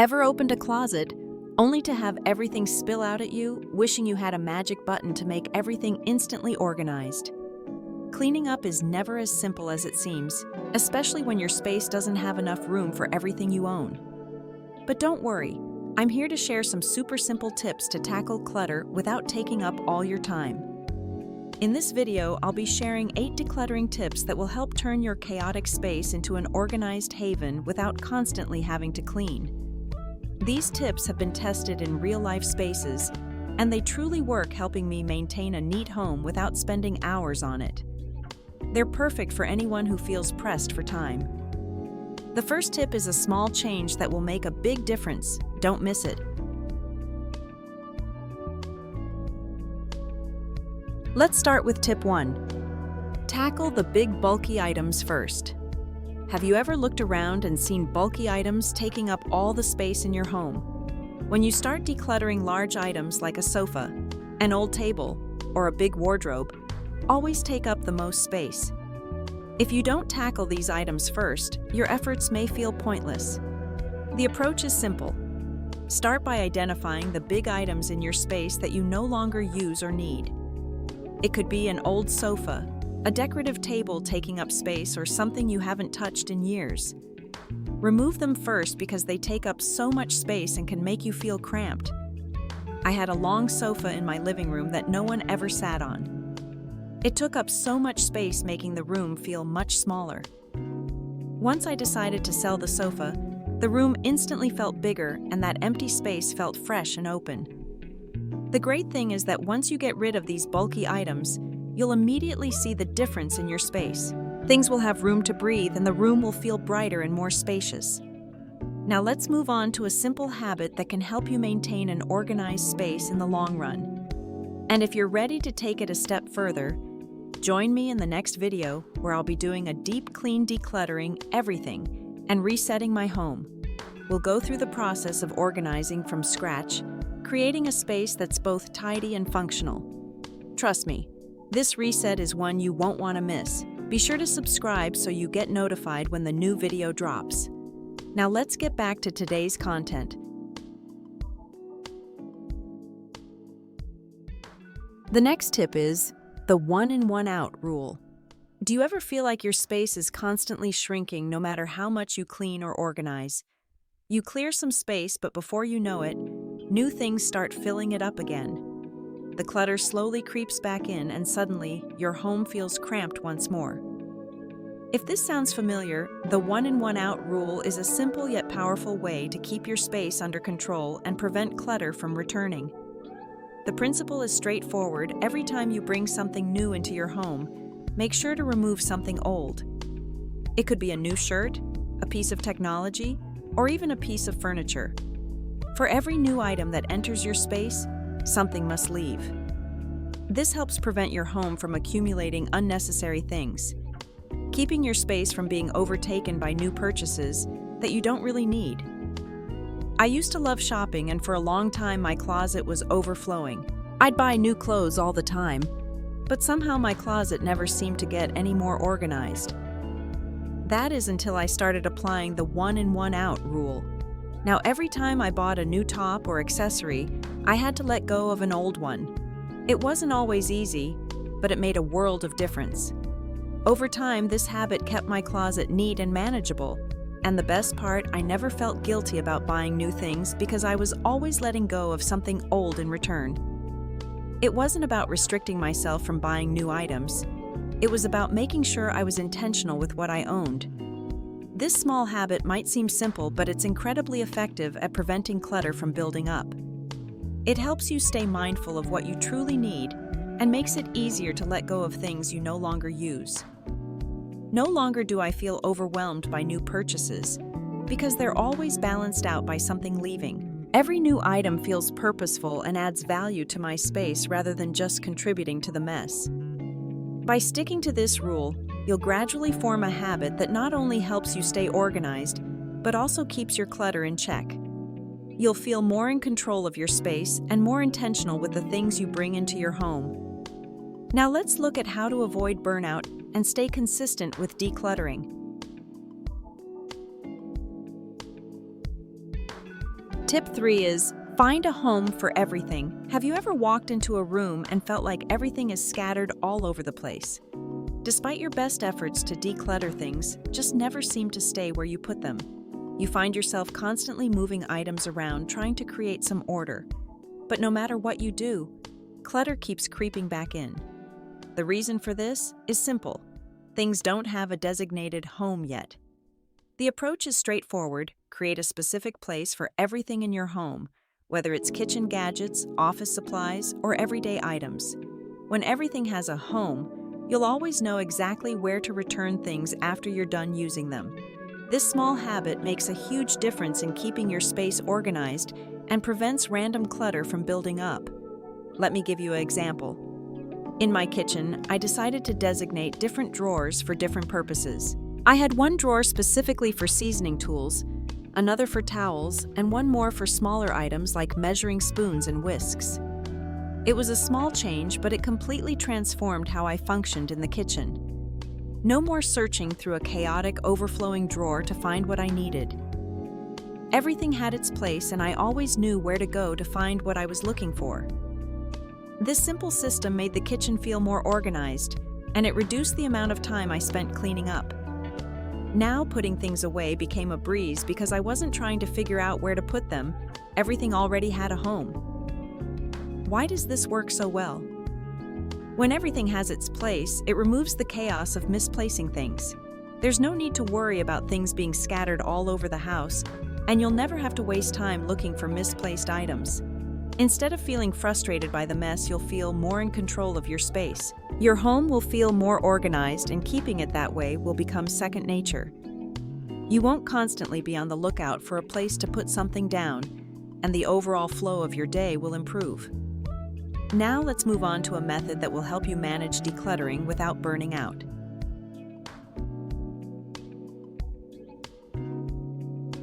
Ever opened a closet only to have everything spill out at you, wishing you had a magic button to make everything instantly organized? Cleaning up is never as simple as it seems, especially when your space doesn't have enough room for everything you own. But don't worry, I'm here to share some super simple tips to tackle clutter without taking up all your time. In this video, I'll be sharing 8 decluttering tips that will help turn your chaotic space into an organized haven without constantly having to clean. These tips have been tested in real-life spaces, and they truly work, helping me maintain a neat home without spending hours on it. They're perfect for anyone who feels pressed for time. The first tip is a small change that will make a big difference. Don't miss it. Let's start with tip 1. Tackle the big bulky items first. Have you ever looked around and seen bulky items taking up all the space in your home? When you start decluttering, large items like a sofa, an old table, or a big wardrobe always take up the most space. If you don't tackle these items first, your efforts may feel pointless. The approach is simple. Start by identifying the big items in your space that you no longer use or need. It could be an old sofa, a decorative table taking up space, or something you haven't touched in years. Remove them first because they take up so much space and can make you feel cramped. I had a long sofa in my living room that no one ever sat on. It took up so much space, making the room feel much smaller. Once I decided to sell the sofa, the room instantly felt bigger and that empty space felt fresh and open. The great thing is that once you get rid of these bulky items, you'll immediately see the difference in your space. Things will have room to breathe and the room will feel brighter and more spacious. Now let's move on to a simple habit that can help you maintain an organized space in the long run. And if you're ready to take it a step further, join me in the next video where I'll be doing a deep clean, decluttering everything and resetting my home. We'll go through the process of organizing from scratch, creating a space that's both tidy and functional. Trust me, this reset is one you won't want to miss. Be sure to subscribe so you get notified when the new video drops. Now let's get back to today's content. The next tip is the 1 in 1 out rule. Do you ever feel like your space is constantly shrinking no matter how much you clean or organize? You clear some space, but before you know it, new things start filling it up again. The clutter slowly creeps back in, and suddenly, your home feels cramped once more. If this sounds familiar, the 1 in 1 out rule is a simple yet powerful way to keep your space under control and prevent clutter from returning. The principle is straightforward. Every time you bring something new into your home, make sure to remove something old. It could be a new shirt, a piece of technology, or even a piece of furniture. For every new item that enters your space, something must leave. This helps prevent your home from accumulating unnecessary things, keeping your space from being overtaken by new purchases that you don't really need. I used to love shopping, and for a long time my closet was overflowing. I'd buy new clothes all the time, but somehow my closet never seemed to get any more organized. That is until I started applying the 1 in 1 out rule. Now every time I bought a new top or accessory, I had to let go of an old one. It wasn't always easy, but it made a world of difference. Over time, this habit kept my closet neat and manageable. And the best part, I never felt guilty about buying new things because I was always letting go of something old in return. It wasn't about restricting myself from buying new items. It was about making sure I was intentional with what I owned. This small habit might seem simple, but it's incredibly effective at preventing clutter from building up. It helps you stay mindful of what you truly need and makes it easier to let go of things you no longer use. No longer do I feel overwhelmed by new purchases because they're always balanced out by something leaving. Every new item feels purposeful and adds value to my space rather than just contributing to the mess. By sticking to this rule, you'll gradually form a habit that not only helps you stay organized, but also keeps your clutter in check. You'll feel more in control of your space and more intentional with the things you bring into your home. Now let's look at how to avoid burnout and stay consistent with decluttering. Tip 3 is find a home for everything. Have you ever walked into a room and felt like everything is scattered all over the place? Despite your best efforts to declutter, things just never seem to stay where you put them. You find yourself constantly moving items around, trying to create some order. But no matter what you do, clutter keeps creeping back in. The reason for this is simple. Things don't have a designated home yet. The approach is straightforward. Create a specific place for everything in your home, whether it's kitchen gadgets, office supplies, or everyday items. When everything has a home, you'll always know exactly where to return things after you're done using them. This small habit makes a huge difference in keeping your space organized and prevents random clutter from building up. Let me give you an example. In my kitchen, I decided to designate different drawers for different purposes. I had one drawer specifically for seasoning tools, another for towels, and one more for smaller items like measuring spoons and whisks. It was a small change, but it completely transformed how I functioned in the kitchen. No more searching through a chaotic, overflowing drawer to find what I needed. Everything had its place, and I always knew where to go to find what I was looking for. This simple system made the kitchen feel more organized, and it reduced the amount of time I spent cleaning up. Now, putting things away became a breeze because I wasn't trying to figure out where to put them. Everything already had a home. Why does this work so well? When everything has its place, it removes the chaos of misplacing things. There's no need to worry about things being scattered all over the house, and you'll never have to waste time looking for misplaced items. Instead of feeling frustrated by the mess, you'll feel more in control of your space. Your home will feel more organized, and keeping it that way will become second nature. You won't constantly be on the lookout for a place to put something down, and the overall flow of your day will improve. Now let's move on to a method that will help you manage decluttering without burning out.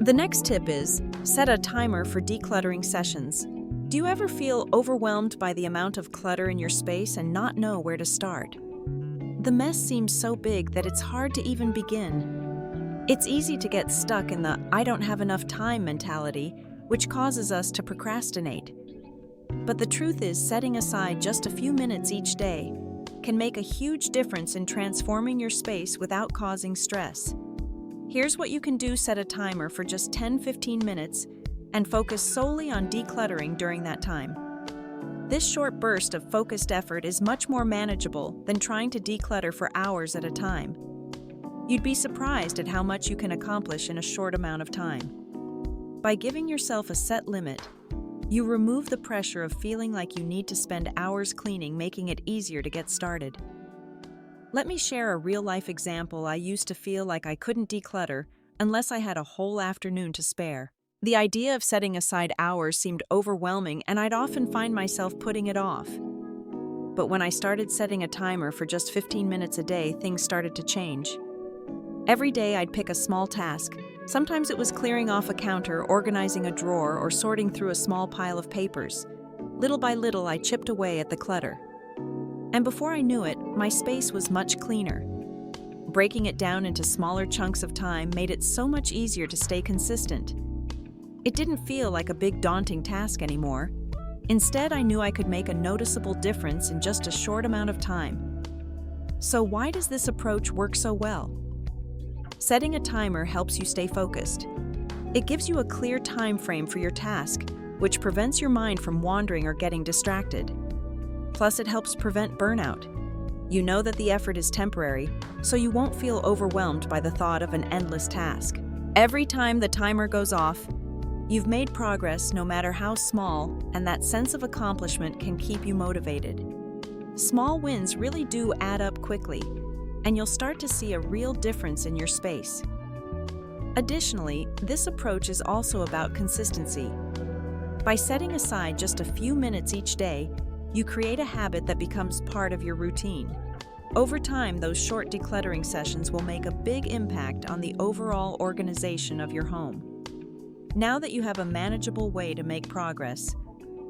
The next tip is set a timer for decluttering sessions. Do you ever feel overwhelmed by the amount of clutter in your space and not know where to start? The mess seems so big that it's hard to even begin. It's easy to get stuck in the "I don't have enough time" mentality, which causes us to procrastinate. But the truth is, setting aside just a few minutes each day can make a huge difference in transforming your space without causing stress. Here's what you can do: set a timer for just 10-15 minutes and focus solely on decluttering during that time. This short burst of focused effort is much more manageable than trying to declutter for hours at a time. You'd be surprised at how much you can accomplish in a short amount of time. By giving yourself a set limit, you remove the pressure of feeling like you need to spend hours cleaning, making it easier to get started. Let me share a real-life example. I used to feel like I couldn't declutter unless I had a whole afternoon to spare. The idea of setting aside hours seemed overwhelming, and I'd often find myself putting it off. But when I started setting a timer for just 15 minutes a day, things started to change. Every day I'd pick a small task. Sometimes it was clearing off a counter, organizing a drawer, or sorting through a small pile of papers. Little by little, I chipped away at the clutter. And before I knew it, my space was much cleaner. Breaking it down into smaller chunks of time made it so much easier to stay consistent. It didn't feel like a big, daunting task anymore. Instead, I knew I could make a noticeable difference in just a short amount of time. So why does this approach work so well? Setting a timer helps you stay focused. It gives you a clear time frame for your task, which prevents your mind from wandering or getting distracted. Plus, it helps prevent burnout. You know that the effort is temporary, so you won't feel overwhelmed by the thought of an endless task. Every time the timer goes off, you've made progress, no matter how small, and that sense of accomplishment can keep you motivated. Small wins really do add up quickly, and you'll start to see a real difference in your space. Additionally, this approach is also about consistency. By setting aside just a few minutes each day, you create a habit that becomes part of your routine. Over time, those short decluttering sessions will make a big impact on the overall organization of your home. Now that you have a manageable way to make progress,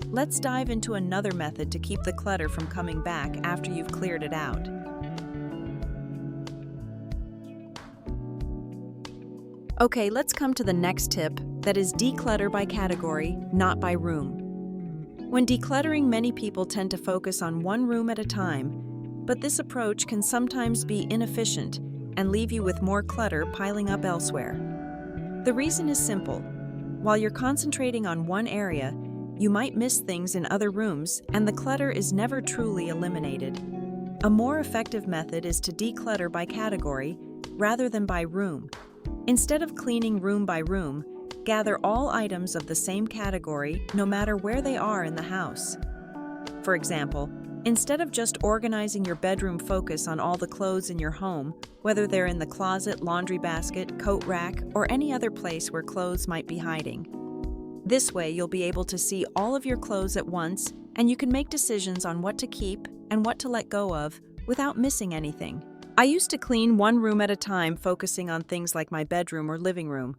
let's dive into another method to keep the clutter from coming back after you've cleared it out. Okay, let's come to the next tip. that is, declutter by category, not by room. When decluttering, many people tend to focus on one room at a time, but this approach can sometimes be inefficient and leave you with more clutter piling up elsewhere. The reason is simple. While you're concentrating on one area, you might miss things in other rooms, and the clutter is never truly eliminated. A more effective method is to declutter by category rather than by room. Instead of cleaning room by room, gather all items of the same category no matter where they are in the house. For example, instead of just organizing your bedroom, focus on all the clothes in your home, whether they're in the closet, laundry basket, coat rack, or any other place where clothes might be hiding. This way, you'll be able to see all of your clothes at once, and you can make decisions on what to keep and what to let go of without missing anything. I used to clean one room at a time, focusing on things like my bedroom or living room.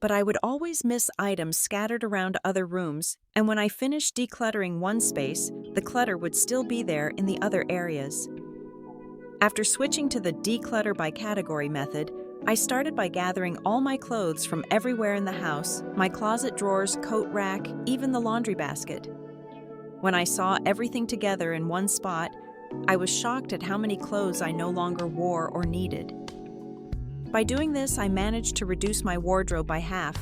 But I would always miss items scattered around other rooms, and when I finished decluttering one space, the clutter would still be there in the other areas. After switching to the declutter by category method, I started by gathering all my clothes from everywhere in the house, my closet drawers, coat rack, even the laundry basket. When I saw everything together in one spot, I was shocked at how many clothes I no longer wore or needed. By doing this, I managed to reduce my wardrobe by half,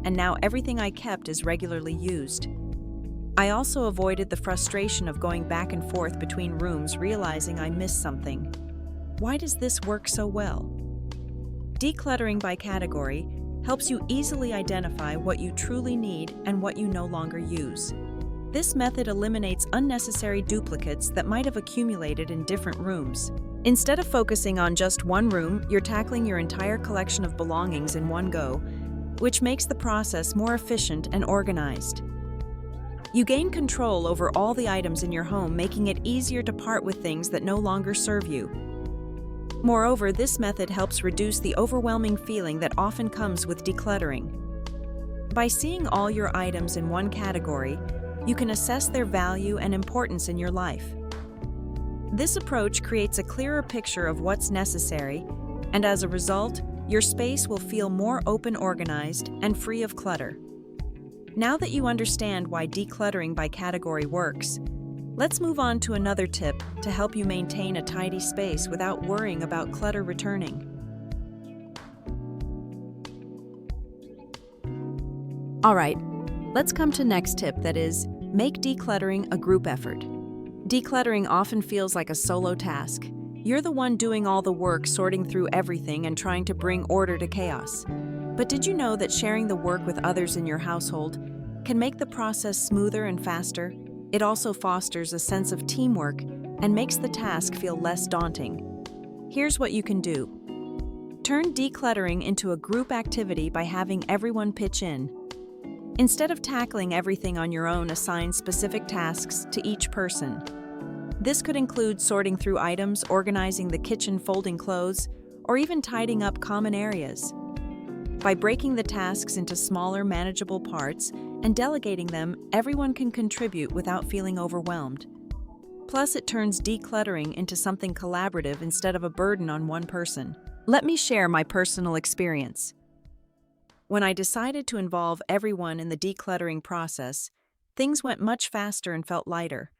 and now everything I kept is regularly used. I also avoided the frustration of going back and forth between rooms, realizing I missed something. Why does this work so well? Decluttering by category helps you easily identify what you truly need and what you no longer use. This method eliminates unnecessary duplicates that might have accumulated in different rooms. Instead of focusing on just one room, you're tackling your entire collection of belongings in one go, which makes the process more efficient and organized. You gain control over all the items in your home, making it easier to part with things that no longer serve you. Moreover, this method helps reduce the overwhelming feeling that often comes with decluttering. By seeing all your items in one category, you can assess their value and importance in your life. This approach creates a clearer picture of what's necessary, and as a result, your space will feel more open, organized, and free of clutter. Now that you understand why decluttering by category works, let's move on to another tip to help you maintain a tidy space without worrying about clutter returning. All right, let's come to next tip, that is, make decluttering a group effort. Decluttering often feels like a solo task. You're the one doing all the work, sorting through everything and trying to bring order to chaos. But did you know that sharing the work with others in your household can make the process smoother and faster? It also fosters a sense of teamwork and makes the task feel less daunting. Here's what you can do. Turn decluttering into a group activity by having everyone pitch in. Instead of tackling everything on your own, assign specific tasks to each person. This could include sorting through items, organizing the kitchen, folding clothes, or even tidying up common areas. By breaking the tasks into smaller, manageable parts and delegating them, everyone can contribute without feeling overwhelmed. Plus, it turns decluttering into something collaborative instead of a burden on one person. Let me share my personal experience. When I decided to involve everyone in the decluttering process, things went much faster and felt lighter.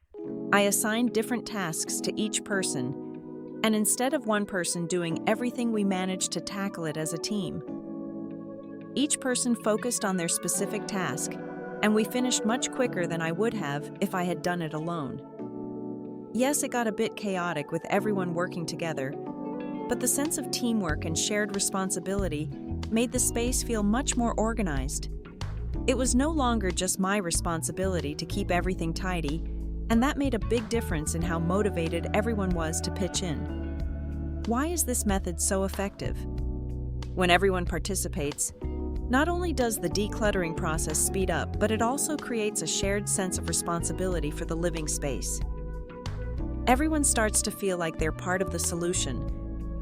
I assigned different tasks to each person, and instead of one person doing everything, we managed to tackle it as a team. Each person focused on their specific task, and we finished much quicker than I would have if I had done it alone. Yes, it got a bit chaotic with everyone working together, but the sense of teamwork and shared responsibility made the space feel much more organized. It was no longer just my responsibility to keep everything tidy, and that made a big difference in how motivated everyone was to pitch in. Why is this method so effective? When everyone participates, not only does the decluttering process speed up, but it also creates a shared sense of responsibility for the living space. Everyone starts to feel like they're part of the solution,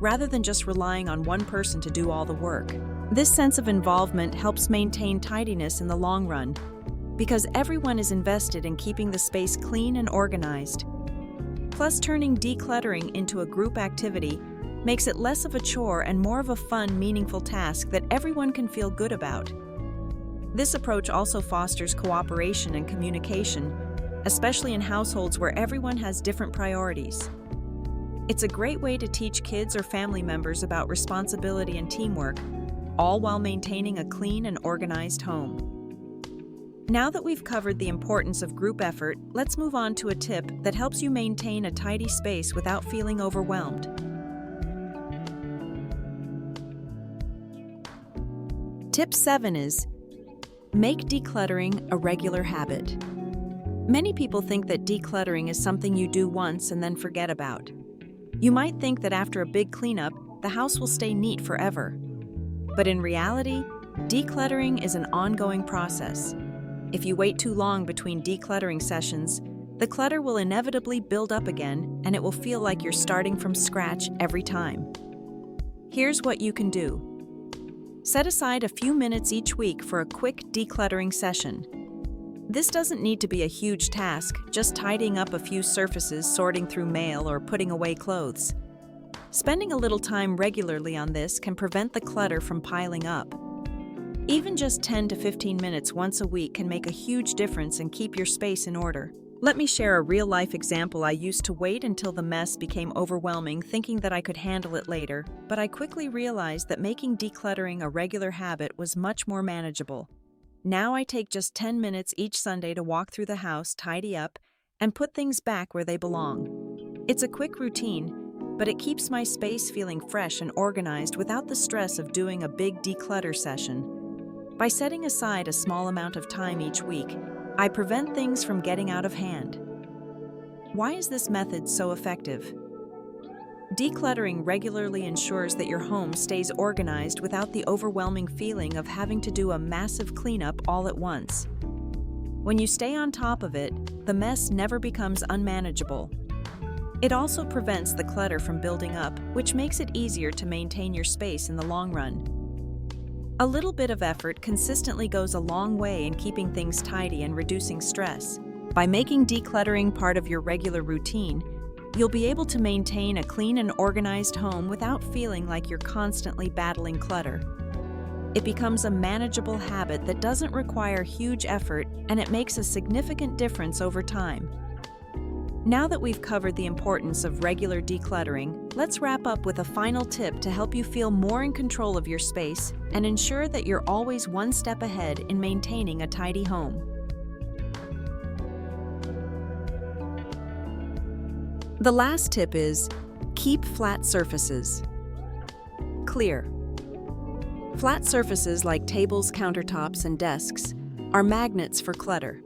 rather than just relying on one person to do all the work. This sense of involvement helps maintain tidiness in the long run, because everyone is invested in keeping the space clean and organized. Plus, turning decluttering into a group activity makes it less of a chore and more of a fun, meaningful task that everyone can feel good about. This approach also fosters cooperation and communication, especially in households where everyone has different priorities. It's a great way to teach kids or family members about responsibility and teamwork, all while maintaining a clean and organized home. Now that we've covered the importance of group effort, let's move on to a tip that helps you maintain a tidy space without feeling overwhelmed. Tip 7 is, make decluttering a regular habit. Many people think that decluttering is something you do once and then forget about. You might think that after a big cleanup, the house will stay neat forever. But in reality, decluttering is an ongoing process. If you wait too long between decluttering sessions, the clutter will inevitably build up again, and it will feel like you're starting from scratch every time. Here's what you can do. Set aside a few minutes each week for a quick decluttering session. This doesn't need to be a huge task, just tidying up a few surfaces, sorting through mail, or putting away clothes. Spending a little time regularly on this can prevent the clutter from piling up. Even just 10 to 15 minutes once a week can make a huge difference and keep your space in order. Let me share a real-life example. I used to wait until the mess became overwhelming, thinking that I could handle it later, but I quickly realized that making decluttering a regular habit was much more manageable. Now I take just 10 minutes each Sunday to walk through the house, tidy up, and put things back where they belong. It's a quick routine, but it keeps my space feeling fresh and organized without the stress of doing a big declutter session. By setting aside a small amount of time each week, I prevent things from getting out of hand. Why is this method so effective? Decluttering regularly ensures that your home stays organized without the overwhelming feeling of having to do a massive cleanup all at once. When you stay on top of it, the mess never becomes unmanageable. It also prevents the clutter from building up, which makes it easier to maintain your space in the long run. A little bit of effort consistently goes a long way in keeping things tidy and reducing stress. By making decluttering part of your regular routine, you'll be able to maintain a clean and organized home without feeling like you're constantly battling clutter. It becomes a manageable habit that doesn't require huge effort, and it makes a significant difference over time. Now that we've covered the importance of regular decluttering, let's wrap up with a final tip to help you feel more in control of your space and ensure that you're always one step ahead in maintaining a tidy home. The last tip is, keep flat surfaces clear. Flat surfaces like tables, countertops, and desks are magnets for clutter.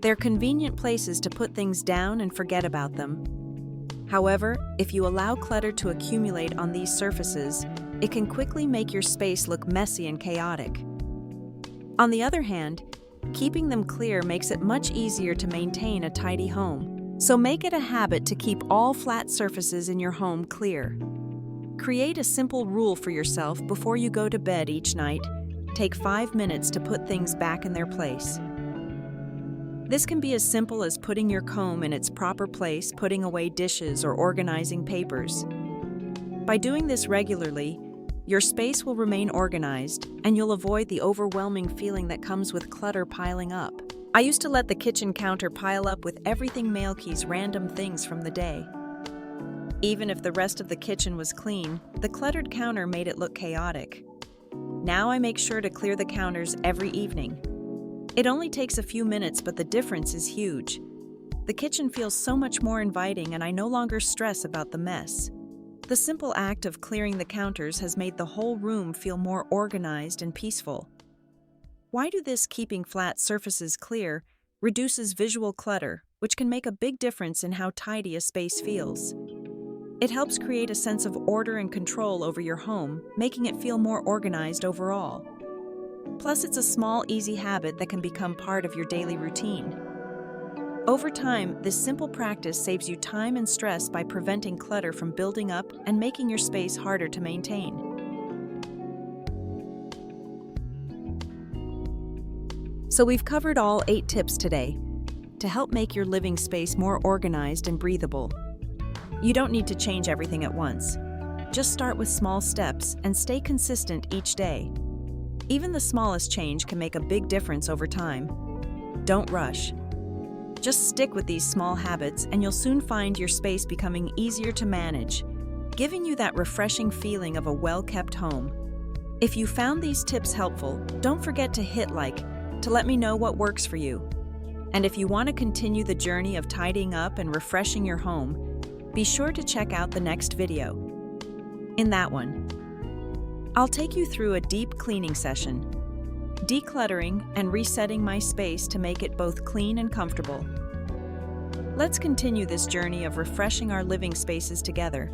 They're convenient places to put things down and forget about them. However, if you allow clutter to accumulate on these surfaces, it can quickly make your space look messy and chaotic. On the other hand, keeping them clear makes it much easier to maintain a tidy home. So make it a habit to keep all flat surfaces in your home clear. Create a simple rule for yourself before you go to bed each night. Take 5 minutes to put things back in their place. This can be as simple as putting your comb in its proper place, putting away dishes, or organizing papers. By doing this regularly, your space will remain organized, and you'll avoid the overwhelming feeling that comes with clutter piling up. I used to let the kitchen counter pile up with everything mail keys, random things from the day. Even if the rest of the kitchen was clean, the cluttered counter made it look chaotic. Now I make sure to clear the counters every evening. It only takes a few minutes, but the difference is huge. The kitchen feels so much more inviting, and I no longer stress about the mess. The simple act of clearing the counters has made the whole room feel more organized and peaceful. Why do this? Keeping flat surfaces clear reduces visual clutter, which can make a big difference in how tidy a space feels. It helps create a sense of order and control over your home, making it feel more organized overall. Plus, it's a small, easy habit that can become part of your daily routine. Over time, this simple practice saves you time and stress by preventing clutter from building up and making your space harder to maintain. So we've covered all 8 tips today to help make your living space more organized and breathable. You don't need to change everything at once. Just start with small steps and stay consistent each day. Even the smallest change can make a big difference over time. Don't rush. Just stick with these small habits and you'll soon find your space becoming easier to manage, giving you that refreshing feeling of a well-kept home. If you found these tips helpful, don't forget to hit like to let me know what works for you. And if you want to continue the journey of tidying up and refreshing your home, be sure to check out the next video. In that one, I'll take you through a deep cleaning session, decluttering and resetting my space to make it both clean and comfortable. Let's continue this journey of refreshing our living spaces together.